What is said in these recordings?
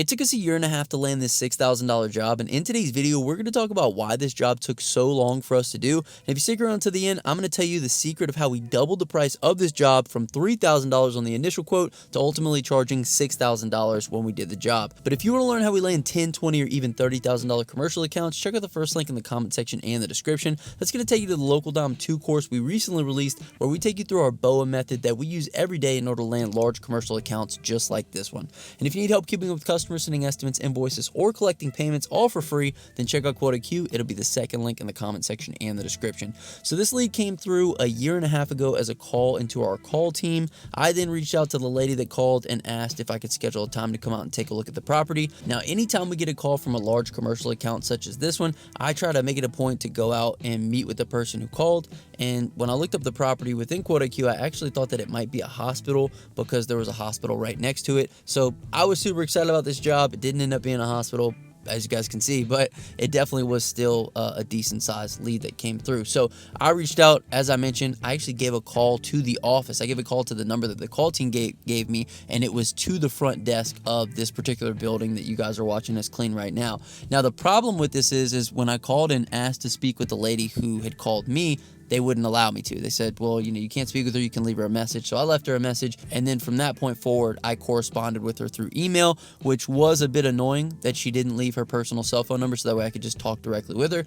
It took us a year and a half to land this $6,000 job, and in today's video, we're going to talk about why this job took so long for us to do. And if you stick around to the end, I'm going to tell you the secret of how we doubled the price of this job from $3,000 on the initial quote to ultimately charging $6,000 when we did the job. But if you want to learn how we land 10, 20, or even $30,000 commercial accounts, check out the first link in the comment section and the description. That's going to take you to the Local Dom 2 course we recently released, where we take you through our BOA method that we use every day in order to land large commercial accounts just like this one. And if you need help keeping up with customers, sending estimates, invoices, or collecting payments all for free, then check out QuotaQ. It'll be the second link in the comment section and the description. So this lead came through a year and a half ago as a call into our call team. I then reached out to the lady that called and asked if I could schedule a time to come out and take a look at the property. Now, anytime we get a call from a large commercial account such as this one, I try to make it a point to go out and meet with the person who called. And when I looked up the property within QuotaQ, I actually thought that it might be a hospital because there was a hospital right next to it. So I was super excited about this job. It didn't end up being a hospital, as you guys can see, but it definitely was still a decent sized lead that came through. So I reached out, as I mentioned. I actually gave a call to the office. I gave a call to the number that the call team gave me, and it was to the front desk of this particular building that you guys are watching us clean right now. Now, the problem with this is when I called and asked to speak with the lady who had called me, they wouldn't allow me to. They said, well, you can't speak with her, you can leave her a message. So I left her a message, and then from that point forward, I corresponded with her through email, which was a bit annoying that she didn't leave her personal cell phone number, so that way I could just talk directly with her.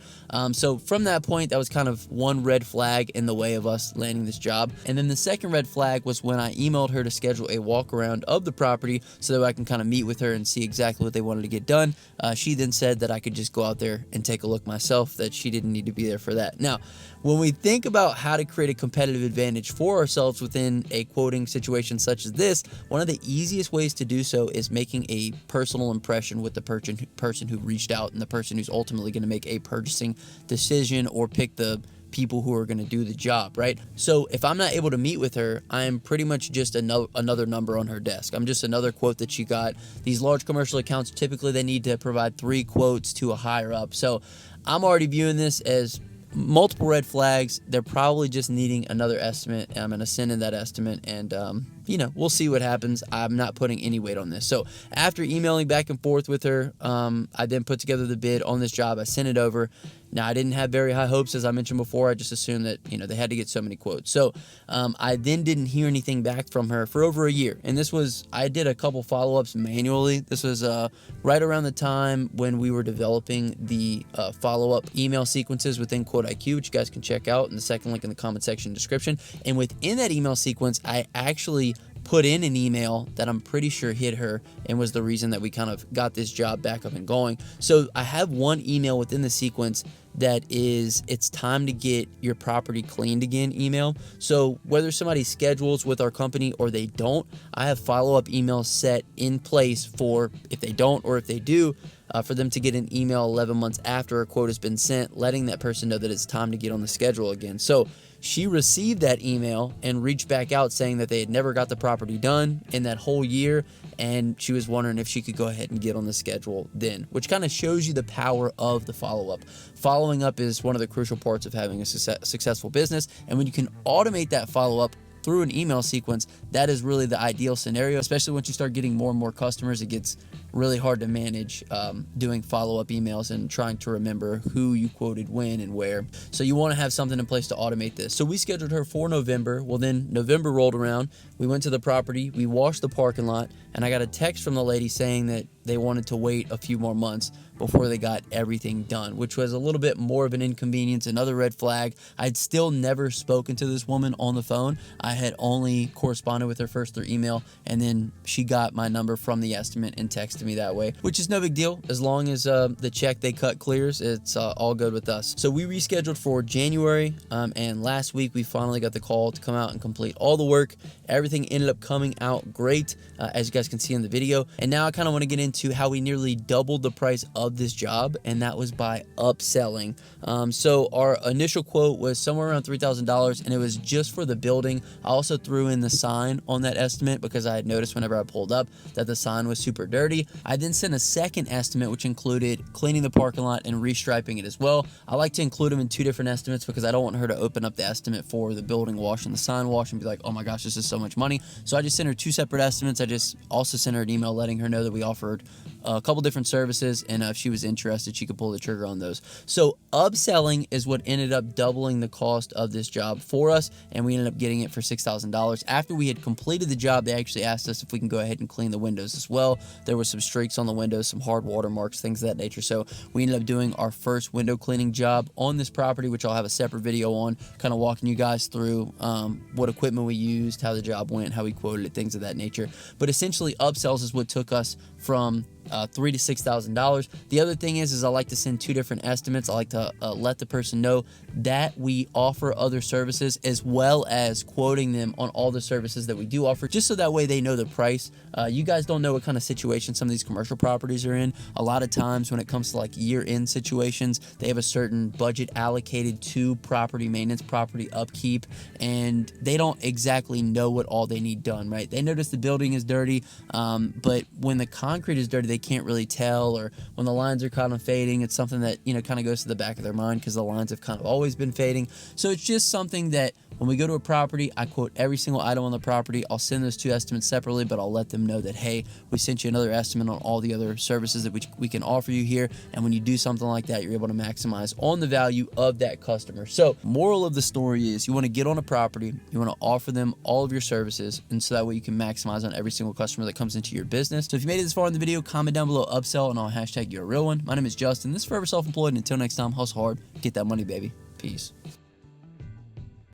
So from that point, that was kind of one red flag in the way of us landing this job. And then the second red flag was when I emailed her to schedule a walk around of the property so that I can kind of meet with her and see exactly what they wanted to get done. She then said that I could just go out there and take a look myself, that she didn't need to be there for that. Now, when we think about how to create a competitive advantage for ourselves within a quoting situation such as this, one of the easiest ways to do so is making a personal impression with the person who reached out and the person who's ultimately going to make a purchasing decision or pick the people who are going to do the job, right? So if I'm not able to meet with her, I'm pretty much just another number on her desk. I'm just another quote that she got. These large commercial accounts, typically they need to provide 3 quotes to a higher up. So I'm already viewing this as multiple red flags. They're probably just needing another estimate, and I'm going to send in that estimate, and we'll see what happens. I'm not putting any weight on this. So after emailing back and forth with her, I then put together the bid on this job. I sent it over. Now, I didn't have very high hopes, as I mentioned before. I just assumed that, they had to get so many quotes. So I then didn't hear anything back from her for over a year. And I did a couple follow-ups manually. This was right around the time when we were developing the follow-up email sequences within QuoteIQ, which you guys can check out in the second link in the comment section description. And within that email sequence, I actually put in an email that I'm pretty sure hit her and was the reason that we kind of got this job back up and going. So I have one email within the sequence that is, it's time to get your property cleaned again email. So whether somebody schedules with our company or they don't, I have follow-up emails set in place for if they don't or if they do, for them to get an email 11 months after a quote has been sent, letting that person know that it's time to get on the schedule again. So she received that email and reached back out saying that they had never got the property done in that whole year, and she was wondering if she could go ahead and get on the schedule then, which kind of shows you the power of the follow-up. Following up is one of the crucial parts of having a successful business, and when you can automate that follow-up through an email sequence, that is really the ideal scenario. Especially once you start getting more and more customers, it gets really hard to manage doing follow-up emails and trying to remember who you quoted when and where. So you want to have something in place to automate this. So we scheduled her for November. Well, then November rolled around. We went to the property, we washed the parking lot, and I got a text from the lady saying that they wanted to wait a few more months before they got everything done, which was a little bit more of an inconvenience, another red flag. I'd still never spoken to this woman on the phone. I had only corresponded with her first through email, and then she got my number from the estimate and texted me that way, which is no big deal. As long as the check they cut clears, it's all good with us. So we rescheduled for January, and last week we finally got the call to come out and complete all the work. Everything ended up coming out great, as you guys can see in the video. And now I kind of want to get into how we nearly doubled the price of this job, and that was by upselling. So our initial quote was somewhere around $3,000, and it was just for the building. I also threw in the sign on that estimate because I had noticed whenever I pulled up that the sign was super dirty. I then sent a second estimate, which included cleaning the parking lot and restriping it as well. I like to include them in 2 different estimates because I don't want her to open up the estimate for the building wash and the sign wash and be like, oh my gosh, this is so much money. So I just sent her 2 separate estimates. I just also sent her an email letting her know that we offered a couple different services, and if she was interested, she could pull the trigger on those. So upselling is what ended up doubling the cost of this job for us, and we ended up getting it for $6,000. After we had completed the job, they actually asked us if we can go ahead and clean the windows as well. There were some streaks on the windows, some hard watermarks, things of that nature. So we ended up doing our first window cleaning job on this property, which I'll have a separate video on, kind of walking you guys through what equipment we used, how the job went, how we quoted it, things of that nature. But essentially, upsells is what took us from $3,000 to $6,000. The other thing is I like to send two different estimates. I like to let the person know that we offer other services, as well as quoting them on all the services that we do offer, just so that way they know the price. You guys don't know what kind of situation some of these commercial properties are in. A lot of times when it comes to like year-end situations, they have a certain budget allocated to property maintenance, property upkeep, and they don't exactly know what all they need done, right? They notice the building is dirty, but when the concrete is dirty, they can't really tell, or when the lines are kind of fading, it's something that, you know, kind of goes to the back of their mind because the lines have kind of always been fading. So it's just something that when we go to a property, I quote every single item on the property. I'll send those two estimates separately, but I'll let them know that, hey, we sent you another estimate on all the other services that we can offer you here. And when you do something like that, you're able to maximize on the value of that customer. So moral of the story is you want to get on a property, you want to offer them all of your services, and so that way you can maximize on every single customer that comes into your business. So if you made it this far in the video, comment down below upsell and I'll hashtag you're a real one. My name is Justin. This is Forever Self-Employed, and until next time, hustle hard, get that money, baby. Peace.